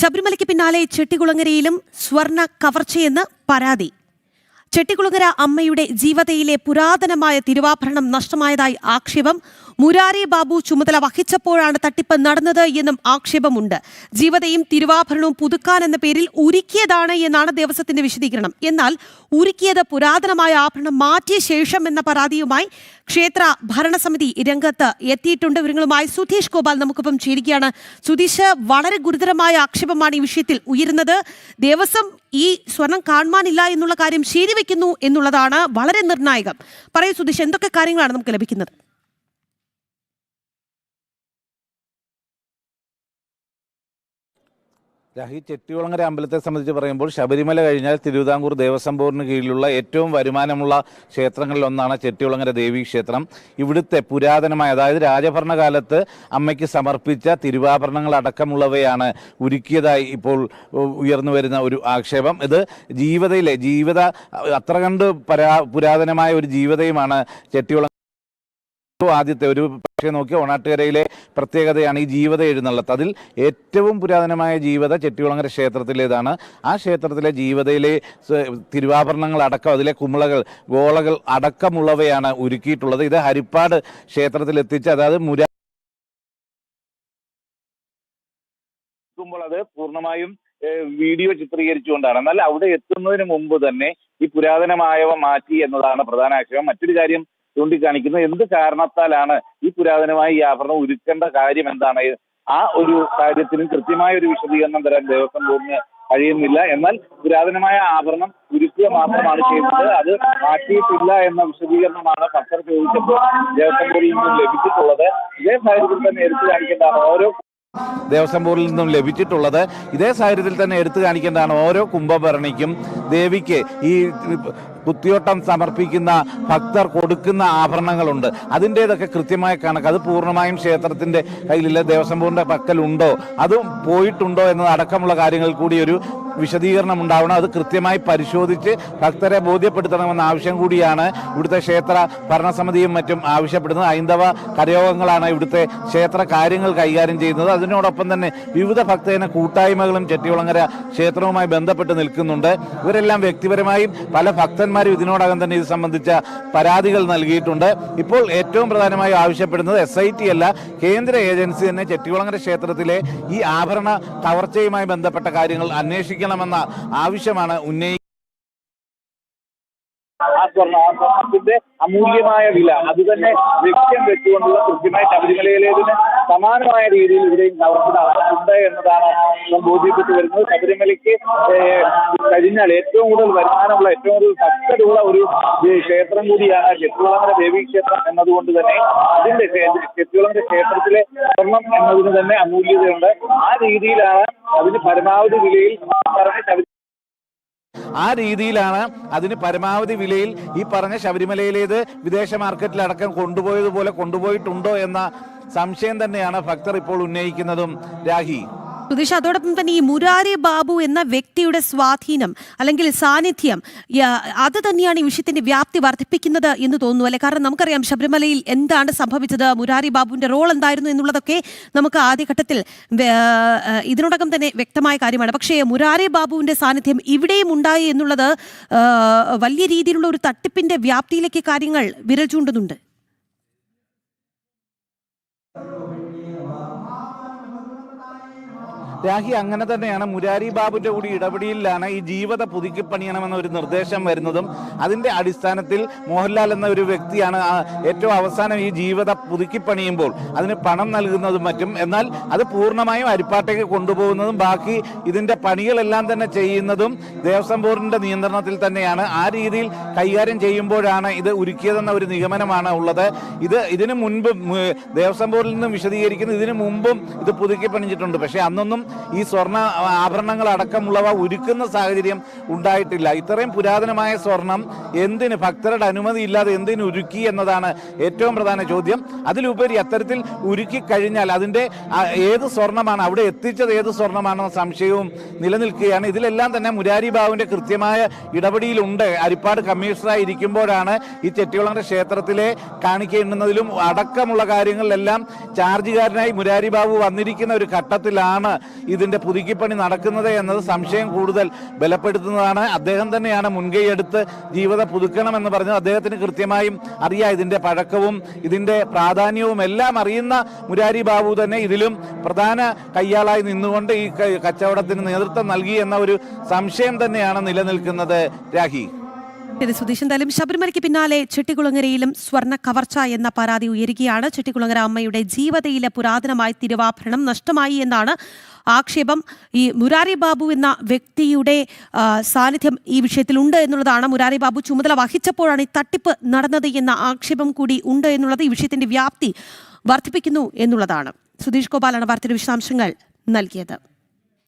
ശബരിമലയ്ക്ക് പിന്നാലെ ചെട്ടികുളങ്ങരയിലും സ്വർണ്ണ കവർച്ചയെന്ന് പരാതി. ചെട്ടികുളങ്ങര അമ്മയുടെ ജീവതയിലെ പുരാതനമായ തിരുവാഭരണം നഷ്ടമായതായി ആക്ഷേപം. മുരാരി ബാബു ചുമതല വഹിച്ചപ്പോഴാണ് തട്ടിപ്പ് നടന്നത് എന്നും ആക്ഷേപമുണ്ട്. ജീവതയും തിരുവാഭരണവും പുതുക്കാനെന്ന പേരിൽ ഉരുക്കിയതാണ് എന്നാണ് ദേവസ്വത്തിന്റെ വിശദീകരണം. എന്നാൽ ഉരുക്കിയത് പുരാതനമായ ആഭരണം മാറ്റിയ ശേഷം എന്ന പരാതിയുമായി ക്ഷേത്ര ഭരണസമിതി രംഗത്ത് എത്തിയിട്ടുണ്ട്. വിവരങ്ങളുമായി സുധീഷ് ഗോപാൽ നമുക്കൊപ്പം ചേരുകയാണ്. സുധീഷ്, വളരെ ഗുരുതരമായ ആക്ഷേപമാണ് ഈ വിഷയത്തിൽ ഉയരുന്നത്. ദേവസ്വം ഈ സ്വർണം കാണുവാനില്ല എന്നുള്ള കാര്യം ശരിവെക്കുന്നു എന്നുള്ളതാണ് വളരെ നിർണായകം. പറയൂ സുധീഷ്, എന്തൊക്കെ കാര്യങ്ങളാണ് നമുക്ക് ലഭിക്കുന്നത്? രാഹി, ചെട്ടികുളങ്ങര അമ്പലത്തെ സംബന്ധിച്ച് പറയുമ്പോൾ ശബരിമല കഴിഞ്ഞാൽ തിരുവിതാംകൂർ ദേവസ്വം ബോർഡിന് കീഴിലുള്ള ഏറ്റവും വരുമാനമുള്ള ക്ഷേത്രങ്ങളിലൊന്നാണ് ചെട്ടികുളങ്ങര ദേവീ ക്ഷേത്രം. ഇവിടുത്തെ പുരാതനമായ, അതായത് രാജഭരണകാലത്ത് അമ്മയ്ക്ക് സമർപ്പിച്ച തിരുവാഭരണങ്ങൾ അടക്കമുള്ളവയാണ് ഉരുക്കിയതായി ഇപ്പോൾ ഉയർന്നു വരുന്ന ഒരു ആക്ഷേപം. ഇത് ജീവിത അത്ര കണ്ട് പുരാതനമായ ഒരു ജീവിതയുമാണ് ചെട്ടികുളങ്ങര. ആദ്യത്തെ ഒരു പക്ഷേ നോക്കിയ ഓണാട്ടുകരയിലെ പ്രത്യേകതയാണ് ഈ ജീവിത എഴുന്നള്ളത്ത്. അതിൽ ഏറ്റവും പുരാതനമായ ജീവിത ചെട്ടികുളങ്ങര ക്ഷേത്രത്തിലേതാണ്. ആ ക്ഷേത്രത്തിലെ ജീവിതയിലെ തിരുവാഭരണങ്ങൾ അടക്കം, അതിലെ കുമിളകൾ, ഗോളകൾ അടക്കമുള്ളവയാണ് ഒരുക്കിയിട്ടുള്ളത്. ഇത് ഹരിപ്പാട് ക്ഷേത്രത്തിൽ എത്തിച്ച്, അതായത് അത് പൂർണ്ണമായും വീഡിയോ ചിത്രീകരിച്ചുകൊണ്ടാണ്. എന്നാൽ അവിടെ എത്തുന്നതിന് മുമ്പ് തന്നെ ഈ പുരാതനമായവ മാറ്റി എന്നതാണ് പ്രധാന ആക്ഷേപം. മറ്റൊരു കാര്യം ചൂണ്ടിക്കാണിക്കുന്നത്, എന്ത് കാരണത്താലാണ് ഈ പുരാതനമായ ഈ ആഭരണം ഉരുക്കേണ്ട കാര്യം എന്താണ്, ആ ഒരു കാര്യത്തിനും കൃത്യമായ ഒരു വിശദീകരണം തരാൻ ദേവസ്വം ബോർഡിന് കഴിയുന്നില്ല. എന്നാൽ പുരാതനമായ ആഭരണം ഉരുക്കുക മാത്രമാണ് ചെയ്യുന്നത്, അത് മാറ്റിയിട്ടില്ല എന്ന വിശദീകരണമാണ് ഭക്തർ ചോദിച്ചപ്പോൾ ദേവസ്വം ബോർഡിൽ നിന്നും ലഭിച്ചിട്ടുള്ളത്. ഇതേ സാഹചര്യത്തിൽ തന്നെ എടുത്തു കാണിക്കേണ്ടതാണ് ഇതേ സാഹചര്യത്തിൽ തന്നെ എടുത്തു കാണിക്കേണ്ടതാണ് ഓരോ കുംഭഭരണിക്കും ദേവിക്ക് ഈ കുത്തിയോട്ടം സമർപ്പിക്കുന്ന ഭക്തർ കൊടുക്കുന്ന ആഭരണങ്ങളുണ്ട്. അതിൻ്റെതൊക്കെ കൃത്യമായ കണക്ക്, അത് പൂർണ്ണമായും ക്ഷേത്രത്തിന്റെ കയ്യിലില്ല, ദേവസ്വം ബോർഡിന്റെ പക്കലുണ്ടോ, അതും പോയിട്ടുണ്ടോ എന്നതടക്കമുള്ള കാര്യങ്ങൾ കൂടി ഒരു വിശദീകരണം ഉണ്ടാവണം. അത് കൃത്യമായി പരിശോധിച്ച് ഭക്തരെ ബോധ്യപ്പെടുത്തണമെന്ന ആവശ്യം കൂടിയാണ് ഇവിടുത്തെ ക്ഷേത്ര ഭരണസമിതിയും മറ്റും ആവശ്യപ്പെടുന്നത്. ഹൈന്ദവ കരയോഗങ്ങളാണ് ഇവിടുത്തെ ക്ഷേത്ര കാര്യങ്ങൾ കൈകാര്യം ചെയ്യുന്നത്. അതിനോടൊപ്പം തന്നെ വിവിധ ഭക്തജന കൂട്ടായ്മകളും ചെട്ടികുളങ്ങര ക്ഷേത്രവുമായി ബന്ധപ്പെട്ട് നിൽക്കുന്നുണ്ട്. ഇവരെല്ലാം വ്യക്തിപരമായും പല ഭക്തന്മാരും ഇതിനോടകം തന്നെ ഇത് സംബന്ധിച്ച പരാതികൾ നൽകിയിട്ടുണ്ട്. ഇപ്പോൾ ഏറ്റവും പ്രധാനമായി ആവശ്യപ്പെടുന്നത് SIT അല്ല, കേന്ദ്ര ഏജൻസി തന്നെ ചെട്ടികുളങ്ങര ക്ഷേത്രത്തിലെ ഈ ആഭരണ കവർച്ചയുമായി ബന്ധപ്പെട്ട കാര്യങ്ങൾ അന്വേഷിക്കണമെന്ന ആവശ്യമാണ് ഉന്നയിക്കുന്നത്. ആ സ്വർണത്തിന്റെ അമൂല്യമായ വില അത് തന്നെ ലക്ഷ്യം വെച്ചുകൊണ്ടുള്ള കൃത്യമായി ശബരിമലയിലേതിന് സമാനമായ രീതിയിൽ ഇവിടെയും കവർച്ച നടത്തുന്നുണ്ട് എന്നതാണ് ബോധ്യപ്പെട്ടു വരുന്നത്. ശബരിമലയ്ക്ക് കഴിഞ്ഞാൽ ഏറ്റവും കൂടുതൽ വരുമാനമുള്ള, ഏറ്റവും കൂടുതൽ ഭക്തരുള്ള ഒരു ക്ഷേത്രം കൂടിയാണ് ചെട്ടികുളങ്ങര ദേവീ ക്ഷേത്രം എന്നതുകൊണ്ട് തന്നെ അതിന്റെ ചെട്ടികുളങ്ങര ക്ഷേത്രത്തിലെ സ്വർണം എന്നതിന് തന്നെ അമൂല്യതയുണ്ട്. ആ രീതിയിലാണ് അതിന് പരമാവധി വിലയിൽ അതിന് പരമാവധി വിലയിൽ ഈ പറഞ്ഞ ശബരിമലയിലേത് വിദേശ മാർക്കറ്റിലടക്കം കൊണ്ടുപോയിട്ടുണ്ടോ എന്ന സംശയം തന്നെയാണ് ഭക്തർ ഇപ്പോൾ ഉന്നയിക്കുന്നതും. രാഹി, സുധീഷ്, അതോടൊപ്പം തന്നെ ഈ മുരാരി ബാബു എന്ന വ്യക്തിയുടെ സ്വാധീനം അല്ലെങ്കിൽ സാന്നിധ്യം അത് തന്നെയാണ് ഈ വിഷയത്തിന്റെ വ്യാപ്തി വർദ്ധിപ്പിക്കുന്നത് എന്ന് തോന്നുന്നു, അല്ലെ? കാരണം നമുക്കറിയാം ശബരിമലയിൽ എന്താണ് സംഭവിച്ചത്, മുരാരി ബാബുവിന്റെ റോൾ എന്തായിരുന്നു എന്നുള്ളതൊക്കെ നമുക്ക് ആദ്യഘട്ടത്തിൽ ഇതിനോടകം തന്നെ വ്യക്തമായ കാര്യമാണ്. പക്ഷേ മുരാരി ബാബുവിന്റെ സാന്നിധ്യം ഇവിടെയും ഉണ്ടായി എന്നുള്ളത് വലിയ രീതിയിലുള്ള ഒരു തട്ടിപ്പിന്റെ വ്യാപ്തിയിലേക്ക് കാര്യങ്ങൾ വിരൽ ചൂണ്ടുന്നുണ്ട്. രാഹി, അങ്ങനെ തന്നെയാണ്. മുരാരി ബാബുവിന്റെ കൂടി ഇടപെടലിലാണ് ഈ ജീവിത പുതുക്കിപ്പണിയണമെന്ന ഒരു നിർദ്ദേശം വരുന്നതും. അതിന്റെ അടിസ്ഥാനത്തിൽ മോഹൻലാൽ എന്ന ഒരു വ്യക്തിയാണ് ഏറ്റവും അവസാനം ഈ ജീവിത പുതുക്കിപ്പണിയുമ്പോൾ അതിന് പണം നൽകുന്നതും മറ്റും. എന്നാൽ അത് പൂർണ്ണമായും ഹരിപ്പാട്ടേക്ക് കൊണ്ടുപോകുന്നതും ബാക്കി ഇതിന്റെ പണികളെല്ലാം തന്നെ ചെയ്യുന്നതും ദേവസ്വം ബോർഡിന്റെ നിയന്ത്രണത്തിൽ തന്നെയാണ്. ആ രീതിയിൽ കൈകാര്യം ചെയ്യുമ്പോഴാണ് ഇത് ഉരുക്കിയതെന്ന ഒരു നിഗമനമാണ് ഉള്ളത്. ഇതിനു മുൻപ് ദേവസ്വം ബോർഡിൽ നിന്നും വിശദീകരിക്കുന്നത്, ഇതിനു മുമ്പും ഇത് പുതുക്കിപ്പണിഞ്ഞിട്ടുണ്ട്. പക്ഷേ അന്നൊന്നും ഈ സ്വർണ്ണ ആഭരണങ്ങൾ അടക്കമുള്ളവ ഉരുക്കുന്ന സാഹചര്യം ഉണ്ടായിട്ടില്ല. ഇത്രയും പുരാതനമായ സ്വർണം എന്തിന് ഭക്തരുടെ അനുമതി ഇല്ലാതെ എന്തിന് ഉരുക്കി എന്നതാണ് ഏറ്റവും പ്രധാന ചോദ്യം. അതിലുപരി അത്തരത്തിൽ ഉരുക്കി കഴിഞ്ഞാൽ അതിൻ്റെ ഏത് സ്വർണ്ണമാണ് അവിടെ എത്തിച്ചത്, ഏത് സ്വർണ്ണമാണെന്ന സംശയവും നിലനിൽക്കുകയാണ്. ഇതിലെല്ലാം തന്നെ മുരാരി ബാബുവിൻ്റെ കൃത്യമായ ഇടപെടലുണ്ട്. അരിപ്പാട് കമ്മീഷണറായി ഇരിക്കുമ്പോഴാണ് ഈ ചെട്ടികുളങ്ങര ക്ഷേത്രത്തിലെ കാണിക്ക എണ്ണുന്നതിലും അടക്കമുള്ള കാര്യങ്ങളിലെല്ലാം ചാർജുകാരനായി മുരാരി ബാബു വന്നിരിക്കുന്ന ഒരു ഘട്ടത്തിലാണ് ഇതിൻ്റെ പുതുക്കിപ്പണി നടക്കുന്നത് എന്നത് സംശയം കൂടുതൽ ബലപ്പെടുത്തുന്നതാണ്. അദ്ദേഹം തന്നെയാണ് മുൻകൈയെടുത്ത് ജീവിതം പുതുക്കണമെന്ന് പറഞ്ഞത്. അദ്ദേഹത്തിന് കൃത്യമായും അറിയാം ഇതിൻ്റെ പഴക്കവും ഇതിൻ്റെ പ്രാധാന്യവും എല്ലാം അറിയുന്ന മുരാരി ബാബു തന്നെ ഇതിലും പ്രധാന കയ്യാളായി നിന്നുകൊണ്ട് ഈ കച്ചവടത്തിന് നേതൃത്വം നൽകി എന്ന ഒരു സംശയം തന്നെയാണ് നിലനിൽക്കുന്നത്. രാഹി, സുധീഷ്, എന്തായാലും ശബരിമലയ്ക്ക് പിന്നാലെ ചെട്ടികുളങ്ങരയിലും സ്വർണ്ണ കവർച്ച എന്ന പരാതി ഉയരുകയാണ്. ചെട്ടികുളങ്ങര അമ്മയുടെ ജീവതയിലെ പുരാതനമായ തിരുവാഭരണം നഷ്ടമായി എന്നാണ് ആക്ഷേപം. ഈ മുരാരി ബാബു എന്ന വ്യക്തിയുടെ സാന്നിധ്യം ഈ വിഷയത്തിലുണ്ട് എന്നുള്ളതാണ്. മുരാരി ബാബു ചുമതല വഹിച്ചപ്പോഴാണ് ഈ തട്ടിപ്പ് നടന്നത് എന്ന ആക്ഷേപം കൂടി ഉണ്ട് എന്നുള്ളത് ഈ വിഷയത്തിന്റെ വ്യാപ്തി വർദ്ധിപ്പിക്കുന്നു എന്നുള്ളതാണ്. സുധീഷ് ഗോപാലാണ് വാർത്തയുടെ വിശദാംശങ്ങൾ നൽകിയത്.